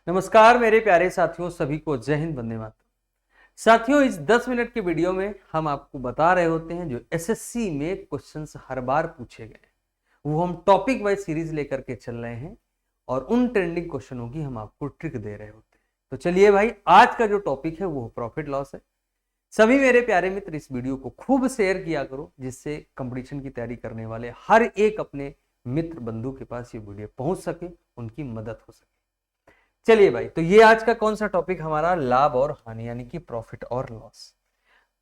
नमस्कार मेरे प्यारे साथियों, सभी को जय हिंद, वंदे मातरम। साथियों, इस 10 मिनट के वीडियो में हम आपको बता रहे होते हैं जो एसएससी में क्वेश्चंस हर बार पूछे गए, वो हम टॉपिक वाइज सीरीज लेकर के चल रहे हैं और उन ट्रेंडिंग क्वेश्चनों की हम आपको ट्रिक दे रहे होते हैं। तो चलिए भाई, आज का जो टॉपिक है वो प्रॉफिट लॉस है। सभी मेरे प्यारे मित्र इस वीडियो को खूब शेयर किया करो, जिससे कंपटीशन की तैयारी करने वाले हर एक अपने मित्र बंधु के पास ये वीडियो पहुंच सके, उनकी मदद हो सके। चलिए भाई, तो ये आज का कौन सा टॉपिक हमारा, लाभ और हानि, यानी कि प्रॉफिट और लॉस।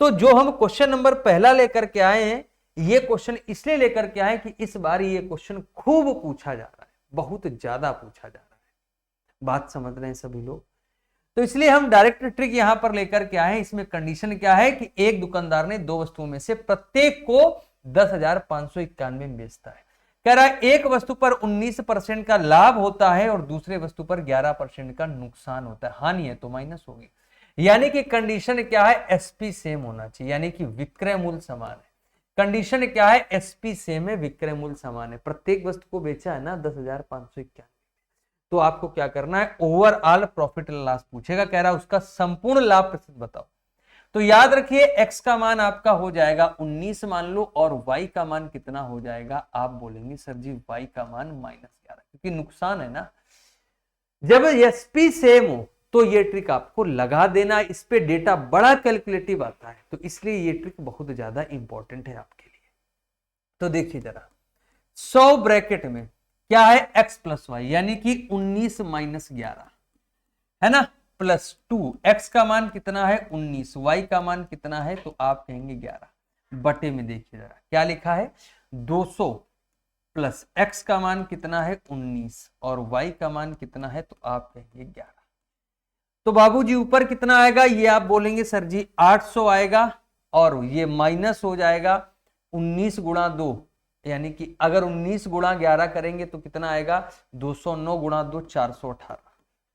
तो जो हम क्वेश्चन नंबर पहला लेकर के आए हैं, ये क्वेश्चन इसलिए लेकर के आए कि इस बार ये क्वेश्चन खूब पूछा जा रहा है, बहुत ज्यादा पूछा जा रहा है। बात समझ रहे हैं सभी लोग? तो इसलिए हम डायरेक्ट ट्रिक यहां पर लेकर के आए हैं। इसमें कंडीशन क्या है कि एक दुकानदार ने दो वस्तुओं में से प्रत्येक को 10,591 में बेचता है। कह रहा है एक वस्तु पर 19% का लाभ होता है और दूसरे वस्तु पर 11% का नुकसान होता है। हानि है तो माइनस होगी। यानी कि कंडीशन क्या है, एसपी सेम होना चाहिए, यानी कि विक्रय मूल्य समान है। कंडीशन क्या है, एसपी सेम है, विक्रय मूल्य समान है। प्रत्येक वस्तु को बेचा है ना 10,591, तो आपको क्या करना है, ओवरऑल प्रॉफिट लॉस पूछेगा। कह रहा है उसका संपूर्ण लाभ प्रतिशत बताओ। तो याद रखिए, x का मान आपका हो जाएगा 19 मान लो, और y का मान कितना हो जाएगा, आप बोलेंगे सर जी y का मान -11, क्योंकि नुकसान है ना। जब एसपी सेम हो तो ये ट्रिक आपको लगा देना, इस पे डेटा बड़ा कैलकुलेटिव आता है, तो इसलिए ये ट्रिक बहुत ज्यादा इंपॉर्टेंट है आपके लिए। तो देखिए जरा, 100 ब्रैकेट में क्या है, x प्लस वाई, यानी कि 19 - 11 है ना, +2। x का मान कितना है 19, y का मान कितना है, तो आप कहेंगे 11 बटे में। देखिए जरा क्या लिखा है, 200 प्लस x का मान कितना है 19 और y का मान कितना है, तो आप कहेंगे 11। तो बाबूजी ऊपर कितना आएगा, ये आप बोलेंगे सर जी 800 आएगा, और ये माइनस हो जाएगा 19 गुणा 2, यानी कि अगर 19 गुणा 11 करेंगे तो कितना आएगा, 209 गुणा 2 418,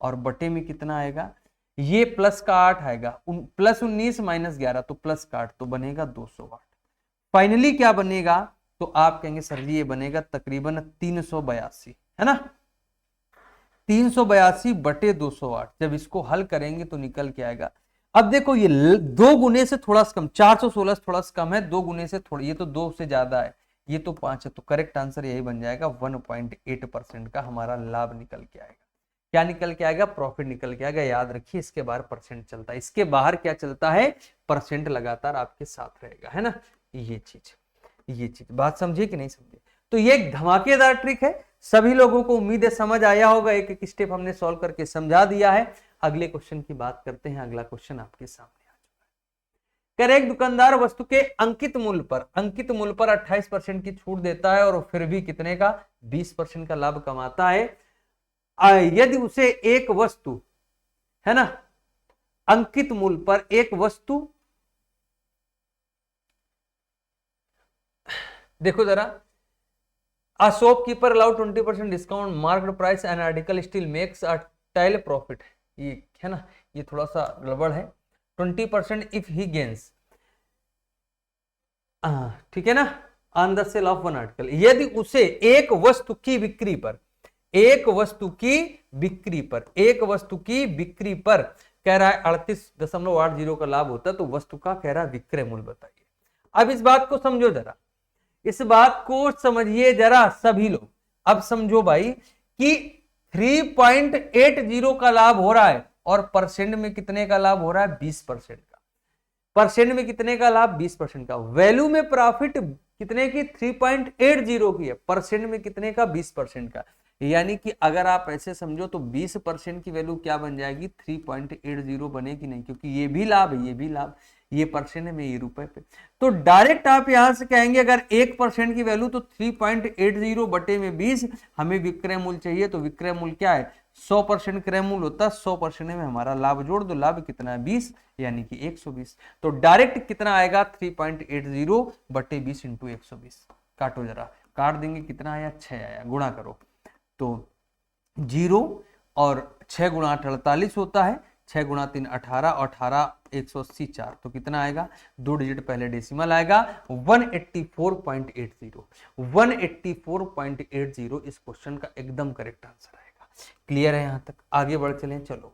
और बटे में कितना आएगा, ये प्लस का 8 आएगा, प्लस 19 - 11 तो प्लस का 8, तो बनेगा 208। फाइनली क्या बनेगा, तो आप कहेंगे सर जी ये बनेगा तकरीबन 382, है ना। 382 बटे 208, जब इसको हल करेंगे तो निकल के आएगा। अब देखो ये 2 गुने से थोड़ा सा कम, 416 थोड़ा सा कम है, 2 गुने से थोड़ा, ये तो 2 से ज्यादा है, ये तो 5 है, तो करेक्ट आंसर यही बन जाएगा। 1.8% का हमारा लाभ निकल के आएगा। क्या निकल के आएगा, प्रॉफिट निकल के आएगा। याद रखिए, इसके बाहर परसेंट चलता है, इसके बाहर क्या चलता है, परसेंट लगातार आपके साथ रहेगा, है ना। ये चीज बात समझिए कि नहीं समझिए। तो ये एक धमाकेदार ट्रिक है, सभी लोगों को उम्मीद है समझ आया होगा। एक एक स्टेप हमने सॉल्व करके समझा दिया है। अगले क्वेश्चन की बात करते हैं। अगला क्वेश्चन आपके सामने आ चुका है। कह रहे एक दुकानदार वस्तु के अंकित मूल्य पर 28% की छूट देता है और फिर भी कितने का, 20% का लाभ कमाता है। यदि उसे एक वस्तु, है ना, अंकित मूल्य पर एक वस्तु, देखो जरा, A shopkeeper allow 20% discount marked price and article still makes a tail profit। ये है ना, ये थोड़ा सा गड़बड़ है। 20% if he gains, ठीक है ना, on the sale of one article. यदि उसे एक वस्तु की बिक्री पर, एक वस्तु की बिक्री पर, एक वस्तु की बिक्री पर कह रहा है 38.80 का लाभ होता है, तो वस्तु का कह रहा है विक्रय मूल्य बताइए। अब इस बात को समझो जरा, इस बात को समझिए जरा सभी लोग। अब समझो भाई कि 3.80 का लाभ हो रहा है और परसेंट में कितने का लाभ हो रहा है, 20% का। परसेंट में कितने का लाभ, 20% का। वैल्यू में प्रॉफिट कितने की, 3.80 की है, परसेंट में कितने का, 20% का। यानी कि अगर आप ऐसे समझो तो 20% की वैल्यू क्या बन जाएगी, 3.80 बनेगी नहीं, क्योंकि ये भी लाभ है, ये भी लाभ, ये परसेंट में, ये रुपए पे। तो डायरेक्ट आप यहां से कहेंगे अगर 1% की वैल्यू तो 3.80 बटे में 20, हमें विक्रय मूल्य चाहिए, तो विक्रय मूल्य क्या है, 100% क्रय मूल्य होता है, 100% में हमारा लाभ जोड़ दो, लाभ कितना है 20, यानी कि 120। तो डायरेक्ट कितना आएगा, 3.80 बटे 20 इंटू 120। काटो जरा, काट देंगे, कितना आया, 6 आया, गुणा करो तो 0 और 6 गुणा 8 48 होता है, 6 गुणा 3 18 और 18 180 4, तो कितना आएगा, 2 डिजिट पहले डेसिमल आएगा, 184.80। 184.80 इस क्वेश्चन का एकदम करेक्ट आंसर आएगा। क्लियर है यहां तक? आगे बढ़ चलें, चलो भाई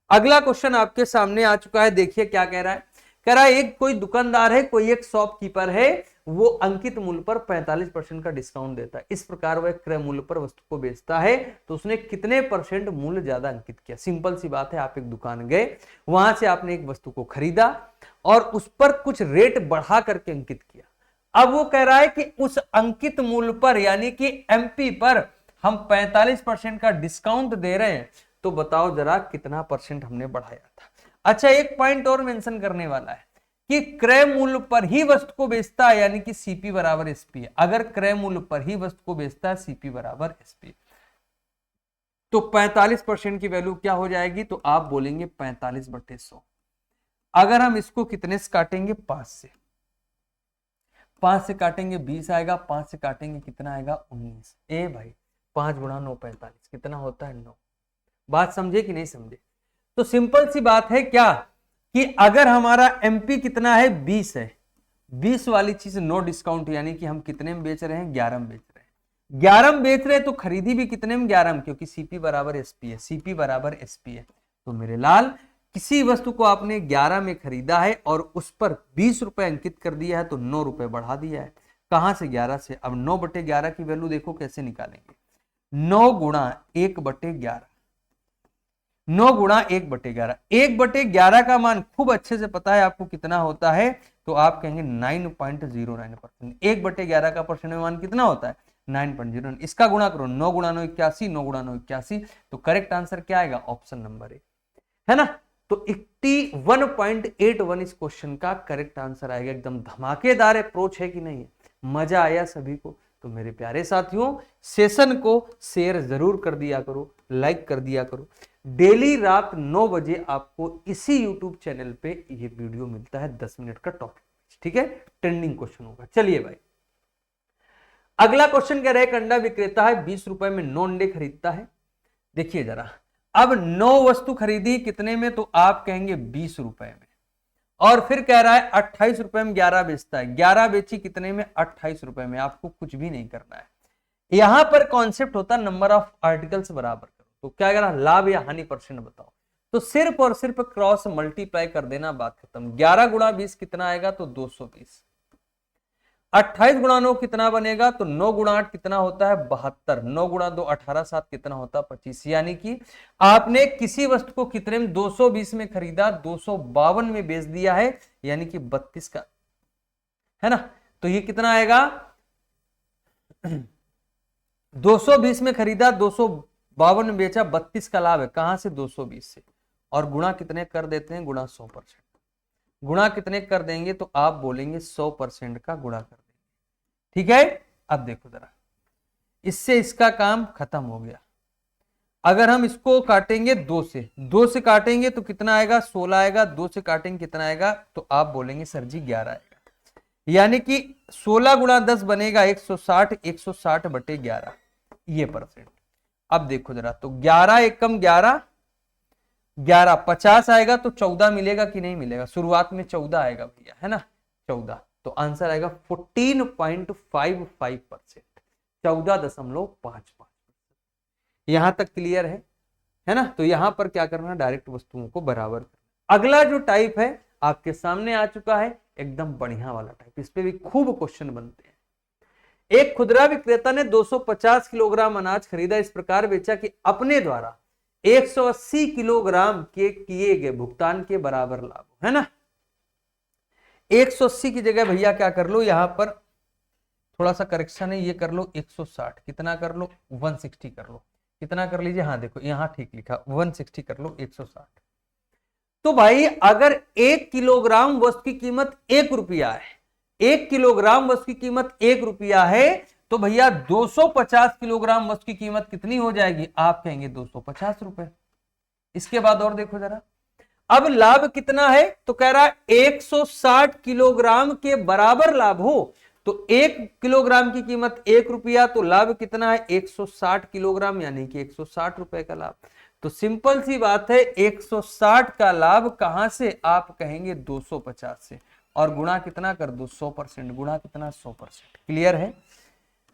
अगला क्वेश्चन आपके सामने आ चुका है। देखिए क्या कह रहा है। कह रहा है एक कोई दुकानदार है, कोई एक शॉपकीपर है, वो अंकित मूल्य पर 45% का डिस्काउंट देता है। इस प्रकार वह क्रय मूल्य पर वस्तु को बेचता है, तो उसने कितने % मूल्य ज्यादा अंकित किया? सिंपल सी बात है, आप एक दुकान गए, वहां से आपने एक वस्तु को खरीदा और उस पर कुछ रेट बढ़ा करके अंकित किया। अब वो कह रहा है कि उस अंकित मूल्य पर यानी कि एमपी पर हम 45% का डिस्काउंट दे रहे हैं, तो बताओ जरा कितना % हमने बढ़ाया था। अच्छा, एक पॉइंट और मेंशन करने वाला है कि क्रय मूल्य पर ही वस्तु को बेचता है, यानी कि सीपी बराबर एसपी है। अगर क्रय मूल्य पर ही वस्तु को बेचता है, सीपी बराबर एसपी, तो 45% की वैल्यू क्या हो जाएगी? तो आप बोलेंगे 45/100। अगर हम इसको कितने से काटेंगे? 5 से। 5 से काटेंगे 20 आएगा, 5 से काटेंगे कितना आएगा? 19। ए भाई 5 गुणा 9 45 कितना होता है? 9। बात समझे कि नहीं समझे? तो सिंपल सी बात है क्या कि अगर हमारा एमपी कितना है? 20 है, 20 वाली चीज नो डिस्काउंट, यानी कि हम कितने में बेच रहे हैं? 11 में बेच रहे हैं। 11 में बेच रहे हैं तो खरीदी भी कितने में? 11 में, क्योंकि सीपी बराबर एसपी है। सीपी बराबर एसपी है, तो मेरे लाल किसी वस्तु को आपने 11 में खरीदा है और उस पर 20 रुपए अंकित कर दिया है, तो 9 रुपए बढ़ा दिया है। कहां से? 11 से। अब 9/11 की वैल्यू देखो कैसे निकालेंगे। 9 गुणा 1/11, 9 गुणा 1/11। 1/11 का मान खूब अच्छे से पता है आपको कितना होता है, तो आप कहेंगे 9.09%। 1/11 का परसेंट मान कितना होता है? 9.09। इसका गुणा करो, 9 गुणा 9 81, 9 गुणा 9 81, तो करेक्ट आंसर क्या आएगा? ऑप्शन नंबर ए, है ना? तो 81.81 इस क्वेश्चन का करेक्ट आंसर आएगा। एकदम धमाकेदार अप्रोच है कि नहीं है? मजा आया सभी को? तो मेरे प्यारे साथियों, सेशन को शेयर जरूर कर दिया करो, लाइक कर दिया करो। डेली रात 9 बजे आपको इसी यूट्यूब चैनल पे ये वीडियो मिलता है, 10 मिनट का टॉपिक, ठीक है? ट्रेंडिंग क्वेश्चन होगा। चलिए भाई अगला क्वेश्चन कह रहे हैं, अंडा विक्रेता है, 20 रुपए में 9 अंडे खरीदता है। देखिए जरा, अब 9 वस्तु खरीदी कितने में? तो आप कहेंगे 20 रुपए में, और फिर कह रहा है 28 रुपए में 11 बेचता है। 11 बेची कितने में? 28 रुपए में। आपको कुछ भी नहीं करना है, यहां पर कॉन्सेप्ट होता है नंबर ऑफ आर्टिकल्स बराबर करो। तो क्या करा? लाभ या हानि % बताओ, तो सिर्फ और सिर्फ क्रॉस मल्टीप्लाई कर देना, बात खत्म। 11 गुणा 20 कितना आएगा? तो 220। 28 गुणा 9 कितना बनेगा? तो 9 गुणा 8 कितना होता है? 72। 9 गुणा 2 18, 7 कितना होता है? 25। यानी कि आपने किसी वस्तु को कितने में? 220 में खरीदा, 252 में बेच दिया है, यानी कि 32 का, है ना? तो ये कितना आएगा? 220 में खरीदा, 252 में बेचा, 32 का लाभ है। कहां से? 220 से। और गुणा कितने कर देते हैं? गुणा 100%। गुणा कितने कर देंगे? तो आप बोलेंगे 100% का गुणा कर देंगे, ठीक है? अब देखो जरा, इससे इसका काम खत्म हो गया। अगर हम इसको काटेंगे 2 से, 2 से काटेंगे तो कितना आएगा? 16 आएगा। 2 से काटेंगे कितना आएगा? तो आप बोलेंगे सर जी 11 आएगा। यानी कि 16 गुणा 10 बनेगा 160, 160/11 ये %। अब देखो जरा, तो 11 एकम 11, 11 50 आएगा, तो 14 मिलेगा कि नहीं मिलेगा? शुरुआत में 14 आएगा भैया, है ना? 14, तो आंसर आएगा 14.55%, 14.55%। यहां तक क्लियर है ना? तो यहां पर क्या करना? डायरेक्ट वस्तुओं को बराबर करना। अगला जो टाइप है आपके सामने आ चुका है, एकदम बढ़िया वाला टाइप, इस पे भी खूब क्वेश्चन बनते हैं। एक खुदरा विक्रेता ने 250 किलोग्राम अनाज खरीदा, इस प्रकार बेचा कि अपने द्वारा 180 किलोग्राम के किए गए भुगतान के बराबर लाभ, है ना? 180 की जगह भैया क्या कर लो, यहां पर थोड़ा सा करेक्शन है, ये कर लो 160, कितना कर लो? 160 कर लो, कितना कर लीजिए? हाँ देखो यहां ठीक लिखा, 160 कर लो 160। तो भाई अगर 1 किलोग्राम वस्तु की कीमत 1 रुपया है, 1 किलोग्राम वस्तु की कीमत 1 रुपया है, तो भैया 250 किलोग्राम वस्तु की कीमत कितनी हो जाएगी? आप कहेंगे 250 रुपए। इसके बाद और देखो जरा, अब लाभ कितना है? तो कह रहा है 160 किलोग्राम के बराबर लाभ हो, तो 1 किलोग्राम की कीमत 1 रुपया, तो लाभ कितना है? 160 किलोग्राम, यानी कि 160 रुपए का लाभ। तो सिंपल सी बात है, 160 का लाभ कहां से? आप कहेंगे 250 से, और गुणा कितना कर दो? 100%। गुणा कितना? 100%। क्लियर है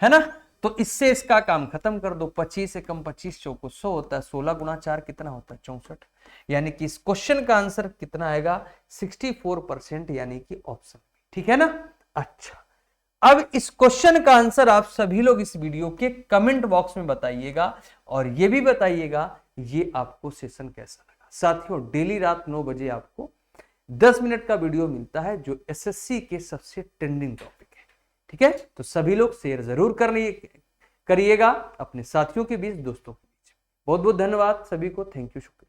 ना? तो इससे इसका काम खत्म कर दो। 25 से कम 25 चौको 100 होता है, 16 गुना 4 कितना होता है 64। यानी कि इस क्वेश्चन का आंसर कितना आएगा 64%, यानी कि ऑप्शन। ठीक है ना। अच्छा, अब इस क्वेश्चन का आंसर आप सभी लोग इस वीडियो के कमेंट बॉक्स में बताइएगा, और ये भी बताइएगा ये आपको सेशन कैसा लगा। साथियों, डेली रात 9 बजे आपको 10 मिनट का वीडियो मिलता है जो एसएससी के सबसे ट्रेंडिंग टॉपिक है। ठीक है, तो सभी लोग शेयर जरूर करिएगा अपने साथियों के बीच, दोस्तों के बीच। बहुत बहुत धन्यवाद सभी को, थैंक यू, शुक्रिया।